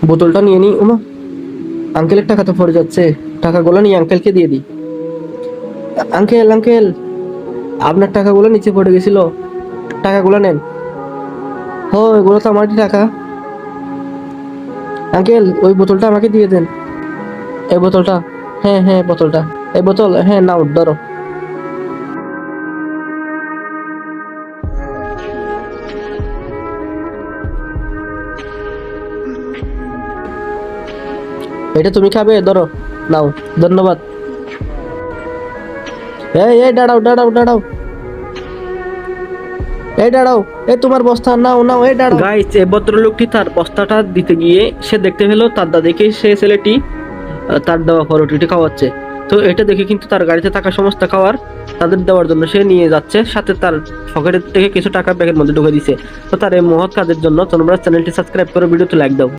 বোতলটা নিয়ে নি। ওমা, আঙ্কেলের টাকা তো পড়ে যাচ্ছে, টাকাগুলো নিয়ে আঙ্কেলকে দিয়ে দিই। আঙ্কেল আঙ্কেল, আপনার টাকাগুলো নিচে পড়ে গেছিল, টাকাগুলো নেন। ও, এগুলো তো আমারই টাকা। আঙ্কেল, ওই বোতলটা আমাকে দিয়ে দেন। এই বোতলটা? হ্যাঁ হ্যাঁ, বোতলটা। এই বোতল, হ্যাঁ নাও ধরো। এটা তুমি খাবে, ধরো, নাও। ধন্যবাদ। এই এই, দাঁড়াও দাঁড়াও দাঁড়াও, এই দাঁড়াও। এই তোমার বস্তা, নাও নাও, এই দাঁড়াও। গাইস, এই ভদ্রলোকটি তার বস্তাটা দিতে গিয়ে সে দেখতে পেলো তার দাদিকে সে ছেলেটি তার দেওয়া পরোটিটি খাওয়াচ্ছে। তো এটা দেখে কিন্তু তার গাড়িতে থাকা সমস্ত খাবার তাদের দেওয়ার জন্য সে নিয়ে যাচ্ছে, সাথে তার পকেটের থেকে কিছু টাকা ব্যাগের মধ্যে ঢুকে দিছে। তো তার এই মহৎ কাজের জন্য তোমরা চ্যানেলটি সাবস্ক্রাইব করে ভিডিওতে লাইক দাও।